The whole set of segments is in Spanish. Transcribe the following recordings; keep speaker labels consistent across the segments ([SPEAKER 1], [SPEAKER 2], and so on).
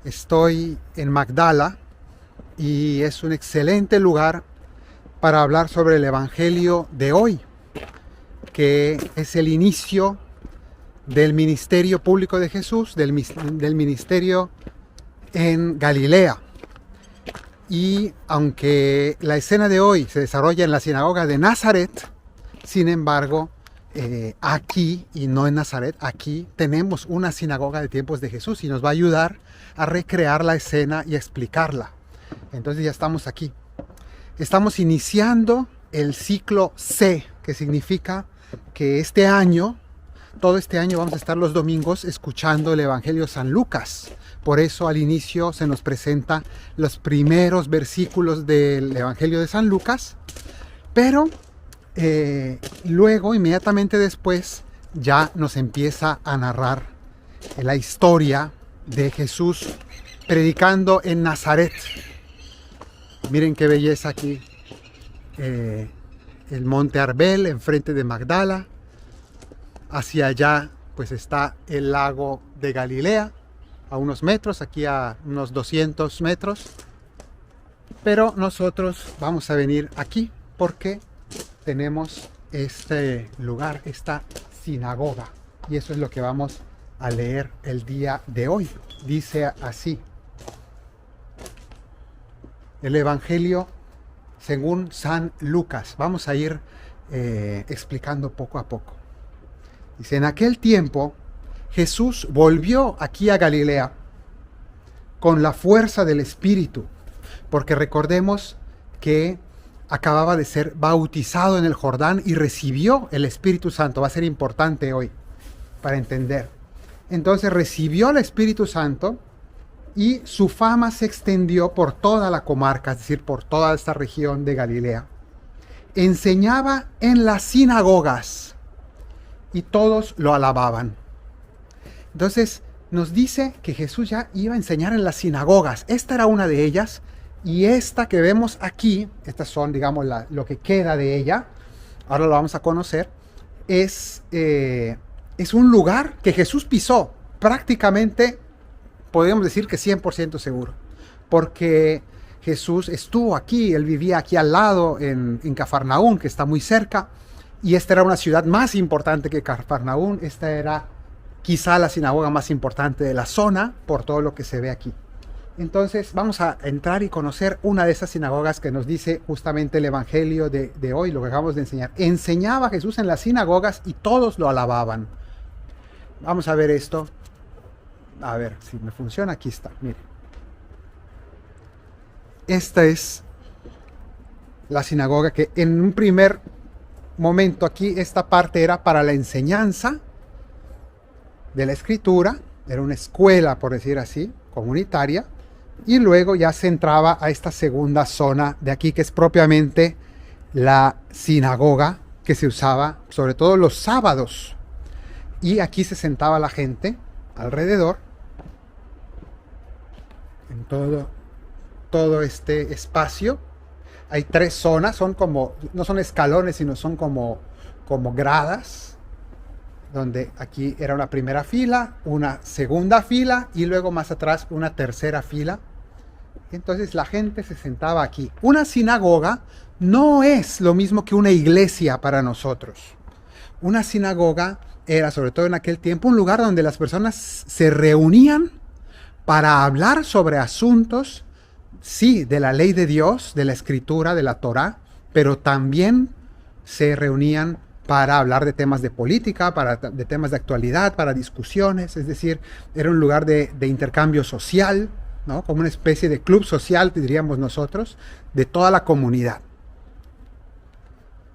[SPEAKER 1] Estoy en Magdala y es un excelente lugar para hablar sobre el Evangelio de hoy, que es el inicio del ministerio público de Jesús, del ministerio en Galilea. Y aunque la escena de hoy se desarrolla en la sinagoga de Nazaret, sin embargo, aquí, y no en Nazaret, aquí tenemos una sinagoga de tiempos de Jesús y nos va a ayudar a recrear la escena y a explicarla. Entonces ya estamos aquí. Estamos iniciando el ciclo C, que significa que todo este año vamos a estar los domingos escuchando el Evangelio de San Lucas. Por eso al inicio se nos presenta los primeros versículos del Evangelio de San Lucas, pero luego, inmediatamente después, ya nos empieza a narrar la historia de Jesús predicando en Nazaret. Miren qué belleza aquí. El monte Arbel enfrente de Magdala. Hacia allá pues está el lago de Galilea, a unos metros, aquí a unos 200 metros. Pero nosotros vamos a venir aquí porque tenemos este lugar, esta sinagoga. Y eso es lo que vamos a leer el día de hoy. Dice así: el Evangelio según San Lucas. Vamos a ir explicando poco a poco. Dice: en aquel tiempo Jesús volvió aquí a Galilea con la fuerza del Espíritu, porque recordemos que acababa de ser bautizado en el Jordán y recibió el Espíritu Santo. Va a ser importante hoy para entender. Entonces recibió el Espíritu Santo y su fama se extendió por toda la comarca, es decir, por toda esta región de Galilea. Enseñaba en las sinagogas y todos lo alababan. Entonces nos dice que Jesús ya iba a enseñar en las sinagogas. Esta era una de ellas. Y esta que vemos aquí, estas son, digamos, lo que queda de ella, ahora lo vamos a conocer, es un lugar que Jesús pisó, prácticamente, podríamos decir que 100% seguro, porque Jesús estuvo aquí, él vivía aquí al lado, en Cafarnaún, que está muy cerca, y esta era una ciudad más importante que Cafarnaún. Esta era quizá la sinagoga más importante de la zona, por todo lo que se ve aquí. Entonces vamos a entrar y conocer una de esas sinagogas que nos dice justamente el Evangelio de hoy, lo que acabamos de enseñar. Enseñaba Jesús en las sinagogas y todos lo alababan. Vamos a ver esto. A ver si me funciona. Aquí está, miren. Esta es la sinagoga que en un primer momento aquí, esta parte era para la enseñanza de la Escritura. Era una escuela, por decir así, comunitaria. Y luego ya se entraba a esta segunda zona de aquí, que es propiamente la sinagoga, que se usaba sobre todo los sábados. Y aquí se sentaba la gente alrededor, en todo este espacio. Hay tres zonas, no son escalones, sino son como gradas, donde aquí era una primera fila, una segunda fila y luego más atrás una tercera fila. Entonces la gente se sentaba aquí. Una sinagoga no es lo mismo que una iglesia para nosotros. Una sinagoga era, sobre todo en aquel tiempo, un lugar donde las personas se reunían para hablar sobre asuntos, sí, de la ley de Dios, de la Escritura, de la Torá, pero también se reunían para hablar de temas de política, de temas de actualidad, para discusiones. Es decir, era un lugar de intercambio social, ¿no? Como una especie de club social, diríamos nosotros, de toda la comunidad.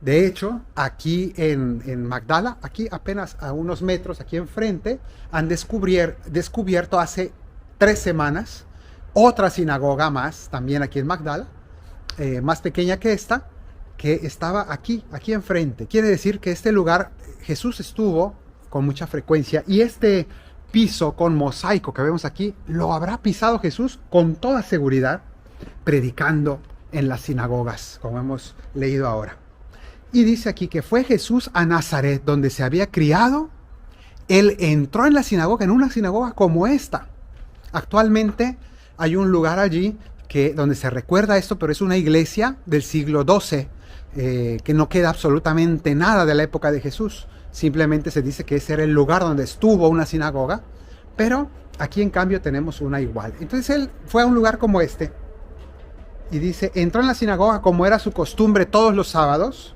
[SPEAKER 1] De hecho, aquí en Magdala, aquí apenas a unos metros, aquí enfrente, han descubierto hace 3 semanas otra sinagoga más, también aquí en Magdala, más pequeña que esta, que estaba aquí enfrente. Quiere decir que este lugar Jesús estuvo con mucha frecuencia, y este piso con mosaico que vemos aquí lo habrá pisado Jesús con toda seguridad, predicando en las sinagogas, como hemos leído ahora. Y dice aquí que fue Jesús a Nazaret, donde se había criado. Él entró en la sinagoga, en una sinagoga como esta, Actualmente hay un lugar allí donde se recuerda esto, pero es una iglesia del siglo XII, que no queda absolutamente nada de la época de Jesús. Simplemente se dice que ese era el lugar donde estuvo una sinagoga, pero aquí en cambio tenemos una igual. Entonces él fue a un lugar como este y dice, entró en la sinagoga como era su costumbre todos los sábados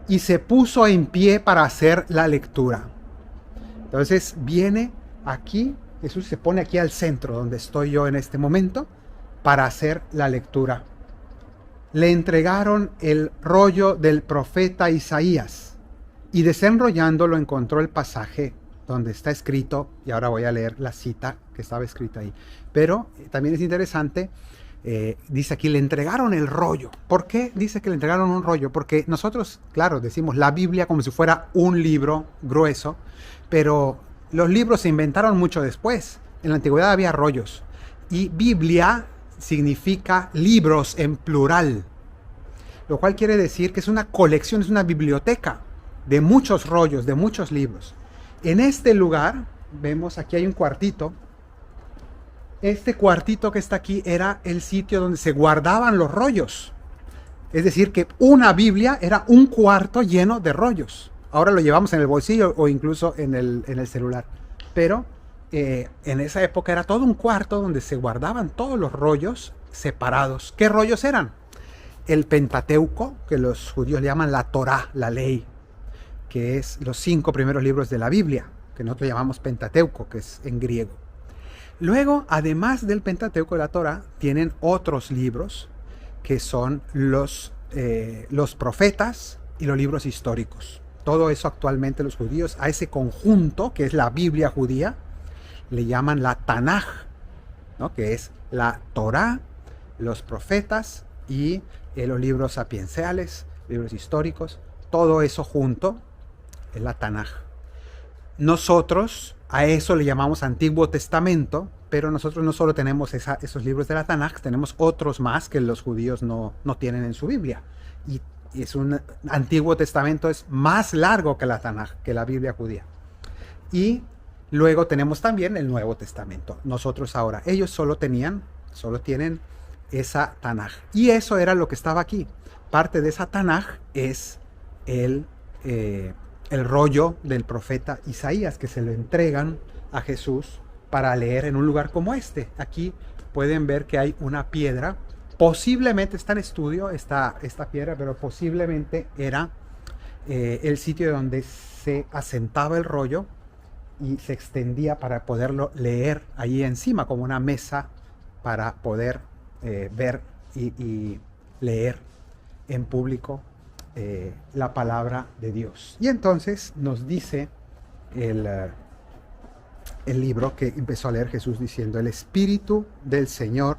[SPEAKER 1] y se puso en pie para hacer la lectura. Entonces viene aquí, Jesús se pone aquí al centro donde estoy yo en este momento para hacer la lectura. Le entregaron el rollo del profeta Isaías y desenrollándolo encontró el pasaje donde está escrito, y ahora voy a leer la cita que estaba escrita ahí. Pero también es interesante, dice aquí, le entregaron el rollo. ¿Por qué dice que le entregaron un rollo? Porque nosotros, claro, decimos la Biblia como si fuera un libro grueso, pero los libros se inventaron mucho después. En la antigüedad había rollos. Y Biblia significa libros en plural, lo cual quiere decir que es una colección, es una biblioteca de muchos rollos, de muchos libros. En este lugar, vemos aquí hay un cuartito. Este cuartito que está aquí era el sitio donde se guardaban los rollos. Es decir, que una Biblia era un cuarto lleno de rollos. Ahora lo llevamos en el bolsillo o incluso en el celular. Pero en esa época era todo un cuarto donde se guardaban todos los rollos separados. ¿Qué rollos eran? El Pentateuco, que los judíos le llaman la Torá, la ley, que es los 5 primeros libros de la Biblia, que nosotros llamamos Pentateuco, que es en griego. Luego, además del Pentateuco y la Torá, tienen otros libros, que son los profetas y los libros históricos. Todo eso actualmente los judíos, a ese conjunto, que es la Biblia judía, le llaman la Tanaj, ¿no? Que es la Torá, los profetas y los libros sapienciales, libros históricos, todo eso junto es la Tanaj. Nosotros a eso le llamamos Antiguo Testamento, pero nosotros no solo tenemos esos libros de la Tanaj, tenemos otros más que los judíos no tienen en su Biblia. Y es un Antiguo Testamento, es más largo que la Tanaj, que la Biblia judía. Y luego tenemos también el Nuevo Testamento. Nosotros ahora, ellos solo tienen esa Tanaj. Y eso era lo que estaba aquí. Parte de esa Tanaj es el rollo del profeta Isaías, que se lo entregan a Jesús para leer en un lugar como este. Aquí pueden ver que hay una piedra. Posiblemente está en estudio esta piedra, pero posiblemente era el sitio donde se asentaba el rollo y se extendía para poderlo leer allí encima, como una mesa para poder ver y leer en público la palabra de Dios. Y entonces nos dice el libro que empezó a leer Jesús diciendo: el Espíritu del Señor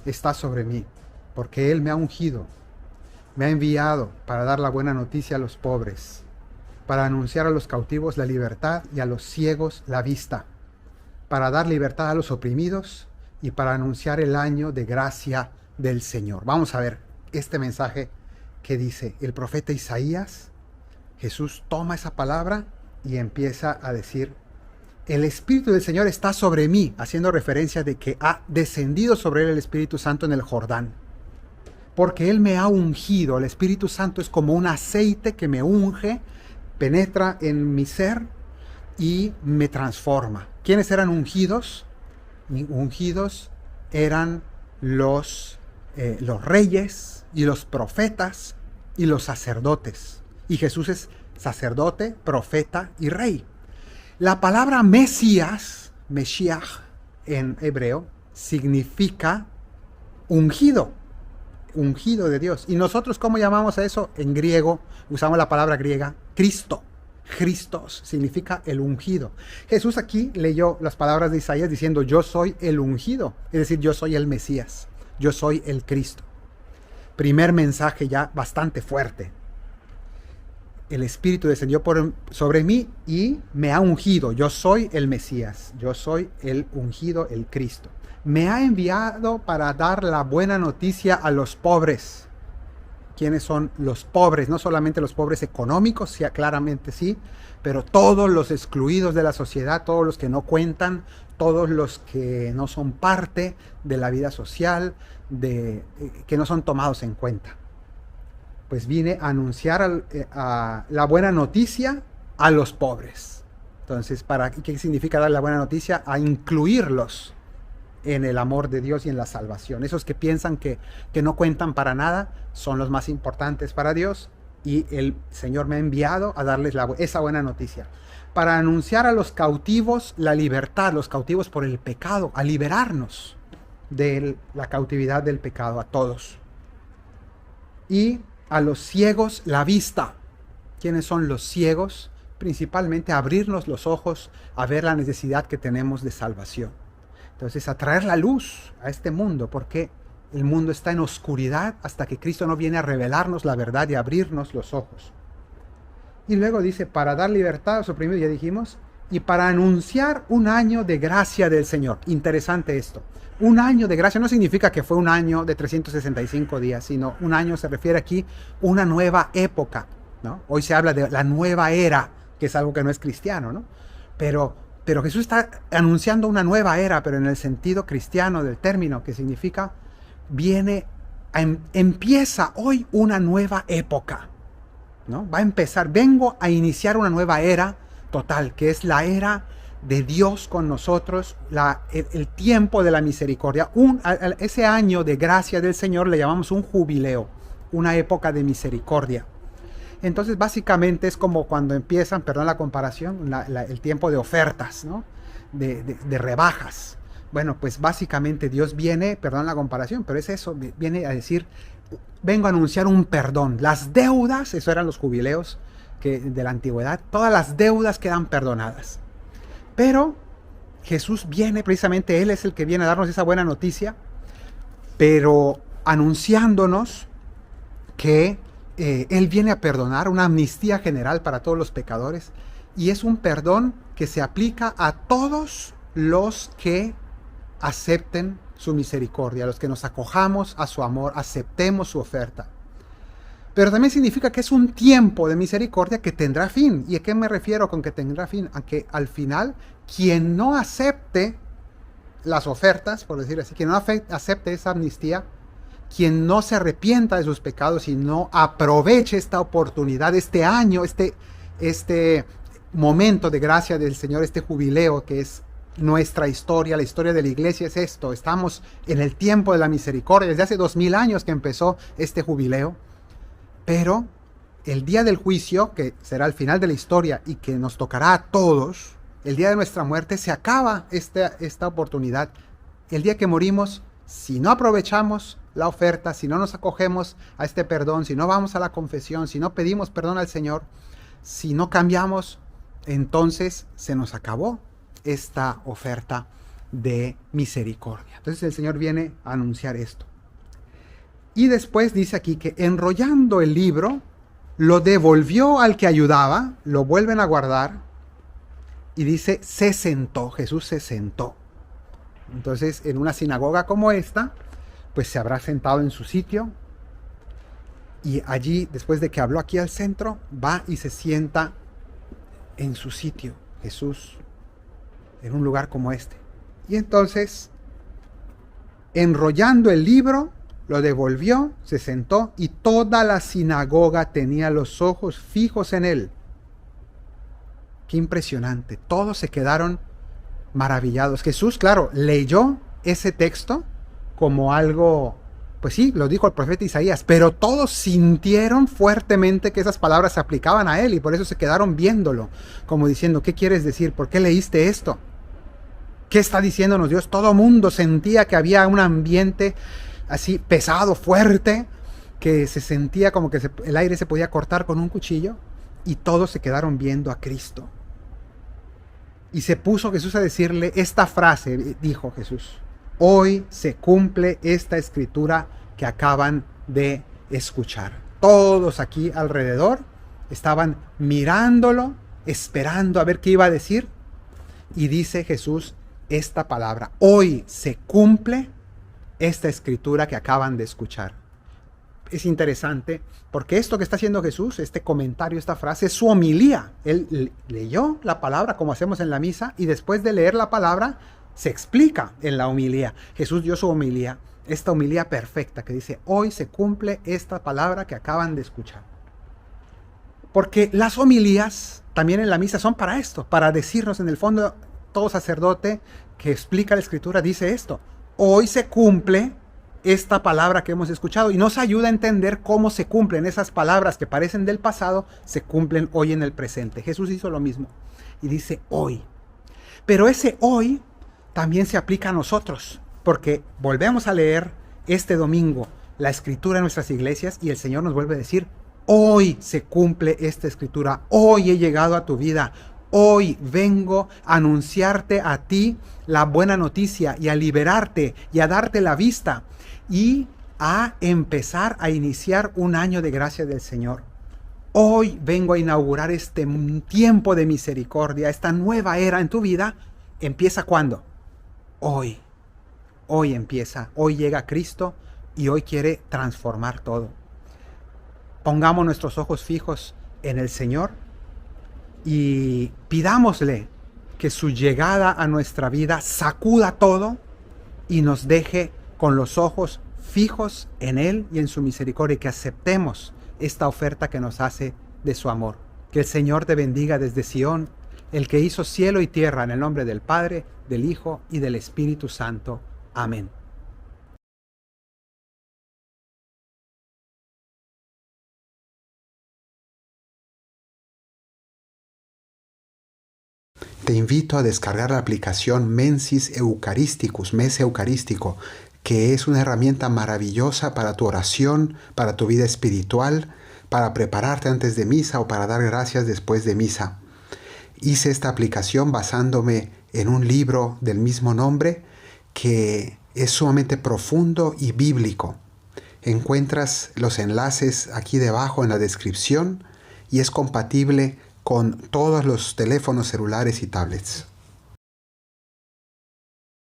[SPEAKER 1] está sobre mí, porque Él me ha ungido, me ha enviado para dar la buena noticia a los pobres, para anunciar a los cautivos la libertad y a los ciegos la vista, para dar libertad a los oprimidos y para anunciar el año de gracia del Señor. Vamos a ver este mensaje que dice el profeta Isaías. Jesús toma esa palabra y empieza a decir: el Espíritu del Señor está sobre mí, haciendo referencia de que ha descendido sobre él el Espíritu Santo en el Jordán, porque Él me ha ungido. El Espíritu Santo es como un aceite que me unge, penetra en mi ser y me transforma. ¿Quiénes eran ungidos? Ungidos eran los reyes y los profetas y los sacerdotes. Y Jesús es sacerdote, profeta y rey. La palabra Mesías, Meshiach en hebreo, significa ungido, ungido de Dios. ¿Y nosotros cómo llamamos a eso? En griego usamos la palabra griega Cristo. Christos significa el ungido. Jesús aquí leyó las palabras de Isaías diciendo: yo soy el ungido, es decir, yo soy el Mesías, yo soy el Cristo. Primer mensaje ya bastante fuerte. El Espíritu descendió sobre mí y me ha ungido. Yo soy el Mesías, yo soy el ungido, el Cristo. Me ha enviado para dar la buena noticia a los pobres. quiénes son los pobres, no solamente los pobres económicos, sí, claramente sí, pero todos los excluidos de la sociedad, todos los que no cuentan, todos los que no son parte de la vida social, que no son tomados en cuenta. Pues vine a anunciar a la buena noticia a los pobres. Entonces, ¿qué significa dar la buena noticia? A incluirlos en el amor de Dios y en la salvación. Esos que piensan que no cuentan para nada son los más importantes para Dios, y el Señor me ha enviado a darles esa buena noticia. Para anunciar a los cautivos la libertad, los cautivos por el pecado, a liberarnos de la cautividad del pecado, a todos. Y a los ciegos la vista. ¿Quiénes son los ciegos? Principalmente abrirnos los ojos a ver la necesidad que tenemos de salvación. Entonces, a traer la luz a este mundo, porque el mundo está en oscuridad hasta que Cristo no viene a revelarnos la verdad y abrirnos los ojos. Y luego dice, para dar libertad a los oprimidos, ya dijimos, y para anunciar un año de gracia del Señor. Interesante esto. Un año de gracia no significa que fue un año de 365 días, sino un año se refiere aquí a una nueva época, ¿no? Hoy se habla de la nueva era, que es algo que no es cristiano, ¿no? Pero Jesús está anunciando una nueva era, pero en el sentido cristiano del término, que significa empieza hoy una nueva época, ¿no? Va a empezar, vengo a iniciar una nueva era total, que es la era de Dios con nosotros, el tiempo de la misericordia. Ese año de gracia del Señor le llamamos un jubileo, una época de misericordia. Entonces, básicamente es como cuando empiezan, perdón la comparación, el tiempo de ofertas, ¿no? De rebajas. Bueno, pues básicamente Dios viene, perdón la comparación, pero es eso, viene a decir, vengo a anunciar un perdón. Las deudas, eso eran los jubileos de la antigüedad, todas las deudas quedan perdonadas. Pero Jesús viene, precisamente Él es el que viene a darnos esa buena noticia, pero anunciándonos que Él viene a perdonar, una amnistía general para todos los pecadores, y es un perdón que se aplica a todos los que acepten su misericordia, a los que nos acojamos a su amor, aceptemos su oferta. Pero también significa que es un tiempo de misericordia que tendrá fin. ¿Y a qué me refiero con que tendrá fin? A que al final, quien no acepte las ofertas, por decir así, quien no acepte esa amnistía, quien no se arrepienta de sus pecados y no aproveche esta oportunidad, este año, este momento de gracia del Señor, este jubileo que es nuestra historia, la historia de la iglesia es esto. Estamos en el tiempo de la misericordia, desde hace 2000 años que empezó este jubileo, pero el día del juicio, que será el final de la historia y que nos tocará a todos, el día de nuestra muerte, se acaba esta oportunidad. El día que morimos, si no aprovechamos la oferta, si no nos acogemos a este perdón, si no vamos a la confesión, si no pedimos perdón al Señor, si no cambiamos, entonces se nos acabó esta oferta de misericordia. Entonces el Señor viene a anunciar esto. Y después dice aquí que enrollando el libro, lo devolvió al que ayudaba, lo vuelven a guardar, y dice, se sentó, Jesús se sentó. Entonces, en una sinagoga como esta, pues se habrá sentado en su sitio, y allí, después de que habló aquí al centro, va y se sienta en su sitio, Jesús, en un lugar como este. Y entonces, enrollando el libro, lo devolvió, se sentó, y toda la sinagoga tenía los ojos fijos en él. Qué impresionante. Todos se quedaron maravillados. Jesús, claro, leyó ese texto como algo, pues sí, lo dijo el profeta Isaías, pero todos sintieron fuertemente que esas palabras se aplicaban a él, y por eso se quedaron viéndolo, como diciendo, ¿qué quieres decir? ¿Por qué leíste esto? ¿Qué está diciéndonos Dios? Todo mundo sentía que había un ambiente así pesado, fuerte, que se sentía como que el aire se podía cortar con un cuchillo, y todos se quedaron viendo a Cristo. Y se puso Jesús a decirle esta frase, dijo Jesús, hoy se cumple esta escritura que acaban de escuchar. Todos aquí alrededor estaban mirándolo, esperando a ver qué iba a decir, y dice Jesús esta palabra, hoy se cumple esta escritura que acaban de escuchar. es interesante porque esto que está haciendo Jesús, este comentario, esta frase, es su homilía. Él leyó la palabra como hacemos en la misa y después de leer la palabra se explica en la homilía. Jesús dio su homilía, esta homilía perfecta que dice, hoy se cumple esta palabra que acaban de escuchar. Porque las homilías también en la misa son para esto, para decirnos en el fondo, todo sacerdote que explica la Escritura dice esto, hoy se cumple esta palabra que hemos escuchado y nos ayuda a entender cómo se cumplen esas palabras que parecen del pasado, se cumplen hoy en el presente. Jesús hizo lo mismo y dice hoy. Pero ese hoy también se aplica a nosotros, porque volvemos a leer este domingo la Escritura en nuestras iglesias y el Señor nos vuelve a decir, hoy se cumple esta Escritura, hoy he llegado a tu vida, hoy vengo a anunciarte a ti la buena noticia y a liberarte y a darte la vista y a empezar a iniciar un año de gracia del Señor. Hoy vengo a inaugurar este tiempo de misericordia, esta nueva era en tu vida. ¿Empieza cuándo? Hoy. Hoy empieza, hoy llega Cristo y hoy quiere transformar todo. Pongamos nuestros ojos fijos en el Señor y pidámosle que su llegada a nuestra vida sacuda todo y nos deje con los ojos fijos en Él y en su misericordia, y que aceptemos esta oferta que nos hace de su amor. Que el Señor te bendiga desde Sión, el que hizo cielo y tierra, en el nombre del Padre, del Hijo y del Espíritu Santo. Amén. Te invito a descargar la aplicación Mensis Eucharisticus, Mes Eucarístico, que es una herramienta maravillosa para tu oración, para tu vida espiritual, para prepararte antes de misa o para dar gracias después de misa. Hice esta aplicación basándome en un libro del mismo nombre que es sumamente profundo y bíblico. Encuentras los enlaces aquí debajo en la descripción y es compatible con todos los teléfonos celulares y tablets.